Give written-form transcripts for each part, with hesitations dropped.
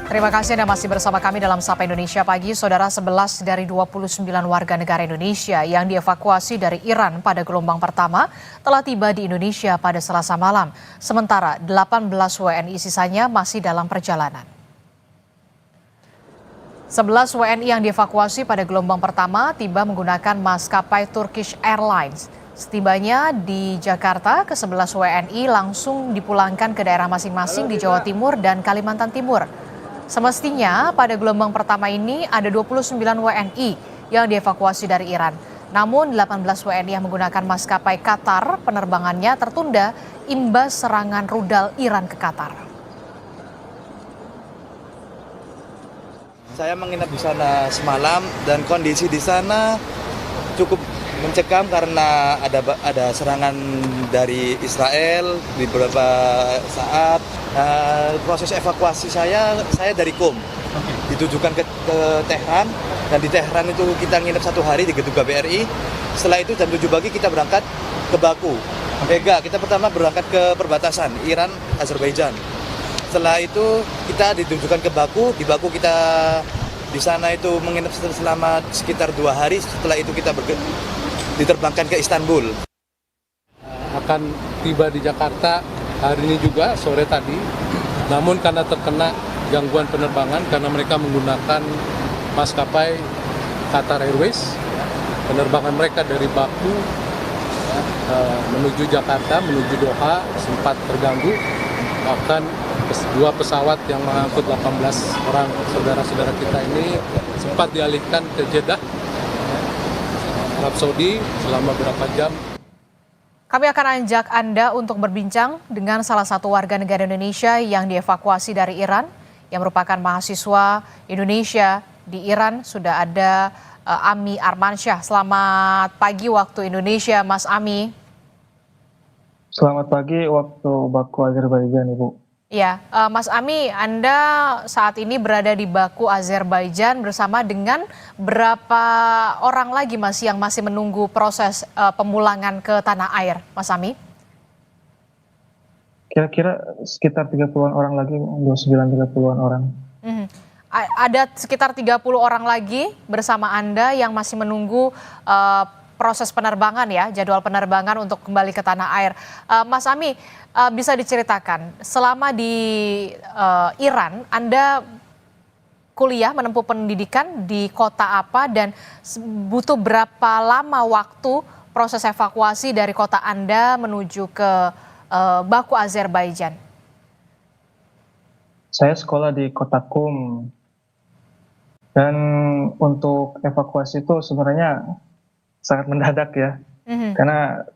Terima kasih Anda masih bersama kami dalam Sapa Indonesia Pagi. Saudara, 11 dari 29 warga negara Indonesia yang dievakuasi dari Iran pada gelombang pertama telah tiba di Indonesia pada Selasa malam. Sementara 18 WNI sisanya masih dalam perjalanan. 11 WNI yang dievakuasi pada gelombang pertama tiba menggunakan maskapai Turkish Airlines. Setibanya di Jakarta, ke-11 WNI langsung dipulangkan ke daerah masing-masing di Jawa Timur dan Kalimantan Timur. Semestinya pada gelombang pertama ini ada 29 WNI yang dievakuasi dari Iran. Namun 18 WNI yang menggunakan maskapai Qatar penerbangannya tertunda imbas serangan rudal Iran ke Qatar. Saya menginap di sana semalam dan kondisi di sana cukup mencekam karena ada serangan dari Israel di beberapa saat. Proses evakuasi saya dari Qom ditujukan ke Tehran, dan di Tehran itu kita nginep 1 hari di gedung KBRI. Setelah itu jam 7 pagi kita berangkat ke Baku. Kita pertama berangkat ke perbatasan Iran Azerbaijan. Setelah itu kita ditujukan ke Baku. Di Baku kita di sana itu menginap selama sekitar 2 hari. Setelah itu kita diterbangkan ke Istanbul. Akan tiba di Jakarta hari ini juga sore tadi, namun karena terkena gangguan penerbangan karena mereka menggunakan maskapai Qatar Airways, penerbangan mereka dari Baku menuju Jakarta, menuju Doha sempat terganggu, bahkan 2 pesawat yang mengangkut 18 orang saudara-saudara kita ini sempat dialihkan ke Jeddah, Arab Saudi selama beberapa jam. Kami akan ajak Anda untuk berbincang dengan salah satu warga negara Indonesia yang dievakuasi dari Iran, yang merupakan mahasiswa Indonesia di Iran. Sudah ada Ami Armansyah. Selamat pagi waktu Indonesia, Mas Ami. Selamat pagi waktu Baku, Azerbaijan, Ibu. Ya, Mas Ami, Anda saat ini berada di Baku, Azerbaijan bersama dengan berapa orang lagi Mas yang masih menunggu proses pemulangan ke tanah air, Mas Ami? Kira-kira sekitar 30-an orang lagi, 29-30-an orang. Ada sekitar 30 orang lagi bersama Anda yang masih menunggu proses penerbangan ya, jadwal penerbangan untuk kembali ke tanah air. Mas Ami, bisa diceritakan selama di Iran Anda kuliah menempuh pendidikan di kota apa dan butuh berapa lama waktu proses evakuasi dari kota Anda menuju ke Baku, Azerbaijan? Saya sekolah di kota Qom, dan untuk evakuasi itu sebenarnya sangat mendadak ya, karena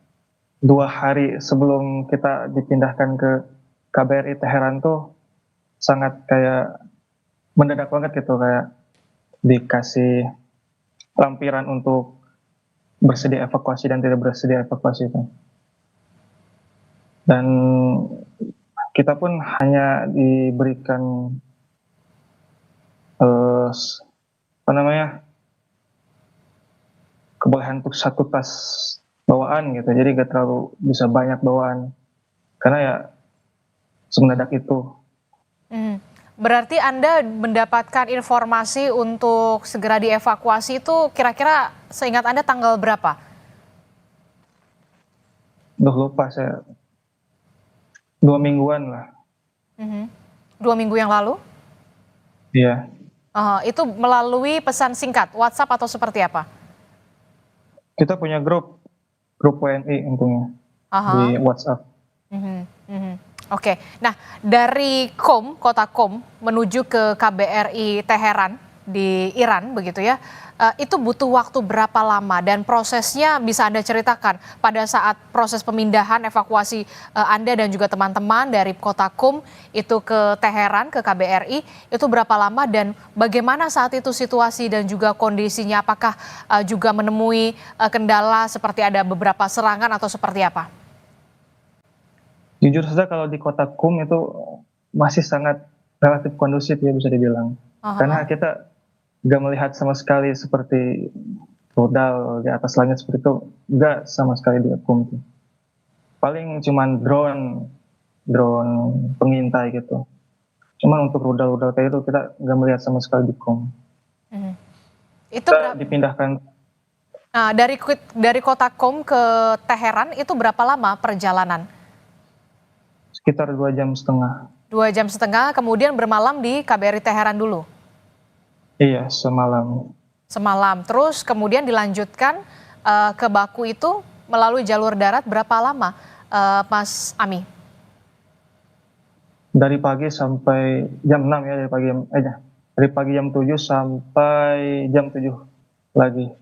2 hari sebelum kita dipindahkan ke KBRI Teheran tuh sangat kayak mendadak banget gitu, kayak dikasih lampiran untuk bersedia evakuasi dan tidak bersedia evakuasi itu. Dan kita pun hanya diberikan kebolehan untuk 1 tas bawaan gitu, jadi gak terlalu bisa banyak bawaan karena ya semendadak itu. Berarti Anda mendapatkan informasi untuk segera dievakuasi itu kira-kira seingat Anda tanggal berapa? Lupa saya, 2 mingguan lah. 2 minggu yang lalu? Iya. Itu melalui pesan singkat, WhatsApp atau seperti apa? Kita punya grup WNI untungnya di WhatsApp. Oke, nah dari Qom, kota Qom menuju ke KBRI Teheran di Iran begitu ya, itu butuh waktu berapa lama dan prosesnya bisa Anda ceritakan pada saat proses pemindahan evakuasi Anda dan juga teman-teman dari kota Qom itu ke Teheran, ke KBRI, itu berapa lama dan bagaimana saat itu situasi dan juga kondisinya, apakah juga menemui kendala seperti ada beberapa serangan atau seperti apa? Jujur saja kalau di kota Qom itu masih sangat relatif kondusif ya bisa dibilang. Karena kita nggak melihat sama sekali seperti rudal di atas langit seperti itu, nggak sama sekali di Qom. Paling cuman drone pengintai gitu. Cuman untuk rudal-rudal kayak itu kita nggak melihat sama sekali di KOM. Mhm. Itu Kita dipindahkan dari kota Qom ke Teheran itu berapa lama perjalanan? sekitar 2 jam setengah. 2 jam setengah, kemudian bermalam di KBRI Teheran dulu, Iya, semalam. semalam. Terus kemudian dilanjutkan ke Baku itu melalui jalur darat berapa lama, Mas Ami? Dari pagi sampai jam 6 ya, dari pagi jam 7 sampai jam 7 lagi,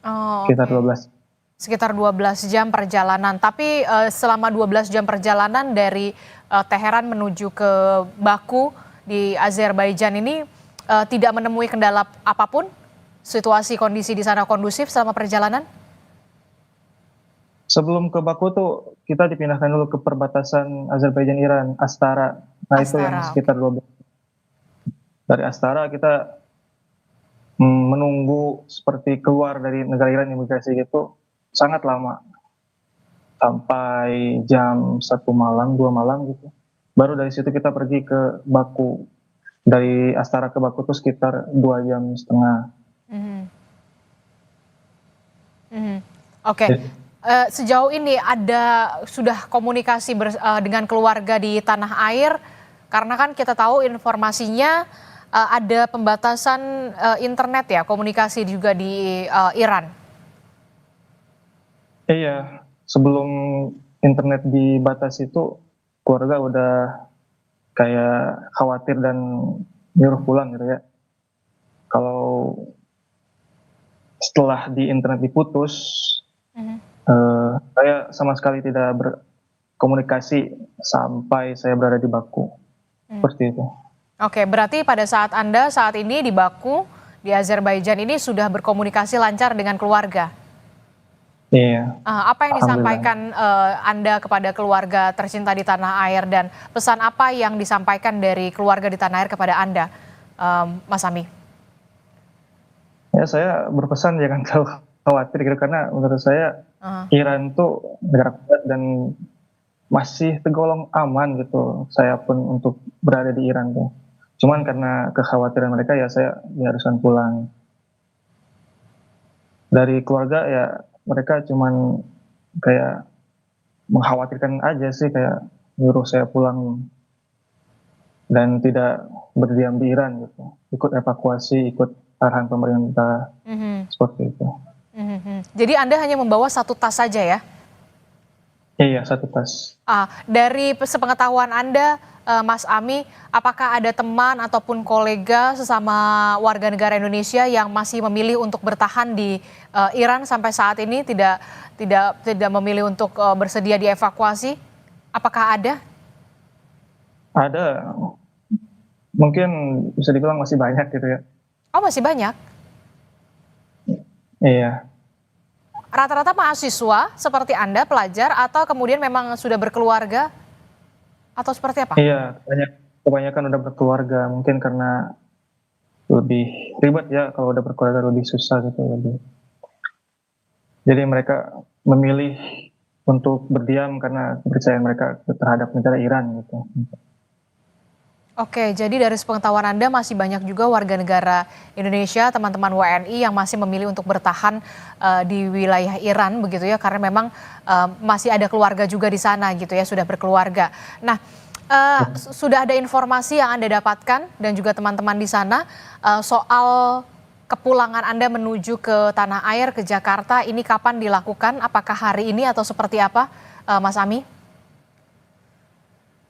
Oh, sekitar oke. 12. Sekitar 12 jam perjalanan. Tapi selama 12 jam perjalanan dari Teheran menuju ke Baku di Azerbaijan ini tidak menemui kendala apapun? Situasi kondisi di sana kondusif selama perjalanan? Sebelum ke Baku tuh kita dipindahkan dulu ke perbatasan Azerbaijan Iran, Astara. Nah, itu yang Astara, oke. sekitar 12. Dari Astara kita menunggu seperti keluar dari negara Iran imigrasi gitu sangat lama. Sampai jam 1 malam, 2 malam gitu. Baru dari situ kita pergi ke Baku. Dari Astara ke Baku tuh sekitar 2 jam setengah. Mhm, mhm. Oke. Jadi, Sejauh ini sudah komunikasi dengan keluarga di tanah air, karena kan kita tahu informasinya ada pembatasan internet ya, komunikasi juga di Iran. iya, sebelum internet dibatasi itu keluarga udah kayak khawatir dan nyuruh pulang gitu ya. Kalau setelah di internet diputus, Mhm. saya sama sekali tidak berkomunikasi sampai saya berada di Baku. Hmm. Seperti itu. Oke, berarti pada saat Anda saat ini di Baku, di Azerbaijan ini sudah berkomunikasi lancar dengan keluarga. Iya, Apa yang alhamdulillah. disampaikan Anda kepada keluarga tercinta di tanah air dan pesan apa yang disampaikan dari keluarga di tanah air kepada Anda, Mas Ami? Ya, saya berpesan jangan terlalu khawatir gitu karena menurut saya Heeh. Iran tuh negara kuat dan masih tergolong aman gitu. Saya pun untuk berada di Iran tuh. Cuman karena kekhawatiran mereka ya saya diharuskan pulang. Dari keluarga ya mereka cuman kayak mengkhawatirkan aja sih kayak nyuruh saya pulang dan tidak berdiam di Iran gitu. Ikut evakuasi, ikut arahan pemerintah Mhm, seperti itu. mhm. Jadi Anda hanya membawa satu tas saja ya? Iya, satu tas. Dari sepengetahuan Anda, Mas Ami, apakah ada teman ataupun kolega sesama warga negara Indonesia yang masih memilih untuk bertahan di Iran sampai saat ini, tidak memilih untuk bersedia dievakuasi? Apakah ada? Ada, mungkin bisa dibilang masih banyak gitu ya. Oh, masih banyak. Iya, Rata-rata mahasiswa seperti Anda, pelajar, atau kemudian memang sudah berkeluarga, atau seperti apa? iya, kebanyakan udah berkeluarga, mungkin karena lebih ribet ya kalau udah berkeluarga lebih susah gitu lebih. Jadi mereka memilih untuk berdiam karena kepercayaan mereka terhadap negara Iran gitu. Oke, jadi dari sepengetahuan Anda masih banyak juga warga negara Indonesia, teman-teman WNI yang masih memilih untuk bertahan di wilayah Iran begitu ya, karena memang masih ada keluarga juga di sana gitu ya, sudah berkeluarga. Nah, sudah ada informasi yang Anda dapatkan dan juga teman-teman di sana soal kepulangan Anda menuju ke tanah air, ke Jakarta, ini kapan dilakukan? Apakah hari ini atau seperti apa, Mas Ami?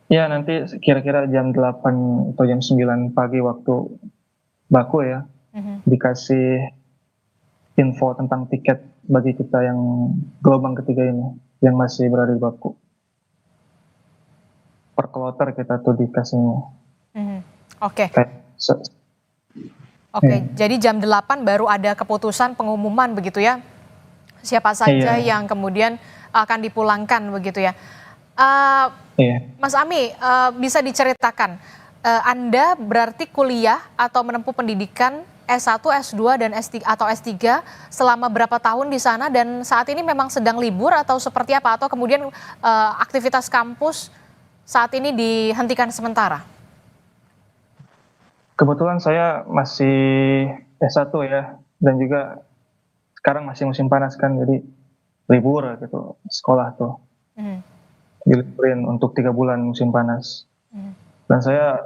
Ya, nanti kira-kira jam 8 atau jam 9 pagi waktu Baku ya, Mhm. dikasih info tentang tiket bagi kita yang gelombang ketiga ini, yang masih berada di Baku. Per kloter kita tuh dikasihnya. Mhm. Oke. Kayak Oke, iya, jadi jam 8 baru ada keputusan pengumuman begitu ya, siapa saja iya, yang kemudian akan dipulangkan begitu ya. Eee, iya. Mas Ami, bisa diceritakan, Anda berarti kuliah atau menempuh pendidikan S1, S2, dan S3 atau S3 selama berapa tahun di sana dan saat ini memang sedang libur atau seperti apa? Atau kemudian, aktivitas kampus saat ini dihentikan sementara? Kebetulan saya masih S1 ya, dan juga sekarang masih musim panas kan, jadi libur gitu sekolah tuh, Mhm, diliburin untuk 3 bulan musim panas. mhm. Dan saya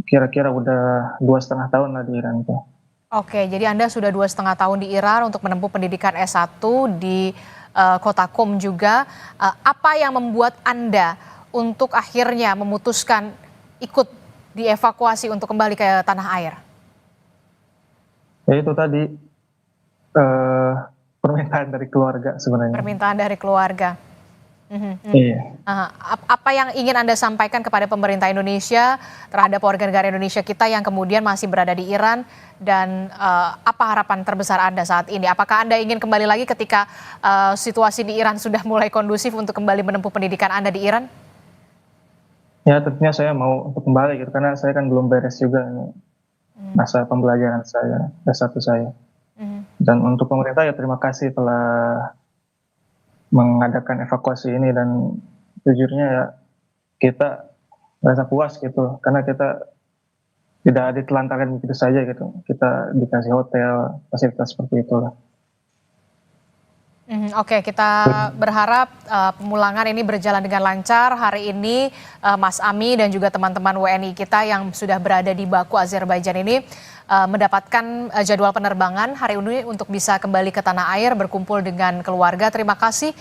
kira-kira udah 2,5 tahun lah di Iran tuh. Oke, jadi Anda sudah 2,5 tahun di Iran untuk menempuh pendidikan S1 di kota Qom juga. Apa yang membuat Anda untuk akhirnya memutuskan ikut dievakuasi untuk kembali ke tanah air? Ya itu tadi, eh, permintaan dari keluarga sebenarnya. Permintaan dari keluarga. Mhm, mhm. Iya. Apa yang ingin Anda sampaikan kepada pemerintah Indonesia terhadap warga negara Indonesia kita yang kemudian masih berada di Iran dan apa harapan terbesar Anda saat ini? Apakah Anda ingin kembali lagi ketika situasi di Iran sudah mulai kondusif untuk kembali menempuh pendidikan Anda di Iran? Ya tentunya saya mau untuk kembali gitu, karena saya kan belum beres juga ini masa pembelajaran saya, S1 saya. Mhm. Dan untuk pemerintah ya terima kasih telah mengadakan evakuasi ini, dan jujurnya ya kita merasa puas gitu, karena kita tidak ditelantarkan begitu saja gitu. Kita dikasih hotel, fasilitas seperti itulah. Oke, kita berharap pemulangan ini berjalan dengan lancar. Hari ini Mas Ami dan juga teman-teman WNI kita yang sudah berada di Baku, Azerbaijan ini mendapatkan jadwal penerbangan hari ini untuk bisa kembali ke tanah air berkumpul dengan keluarga. Terima kasih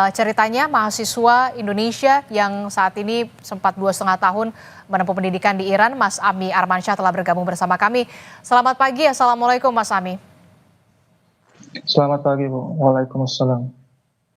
ceritanya mahasiswa Indonesia yang saat ini sempat 2,5 tahun menempuh pendidikan di Iran. Mas Ami Armansyah telah bergabung bersama kami. Selamat pagi, Assalamualaikum Mas Ami. Selamat pagi Bu. Waalaikumsalam.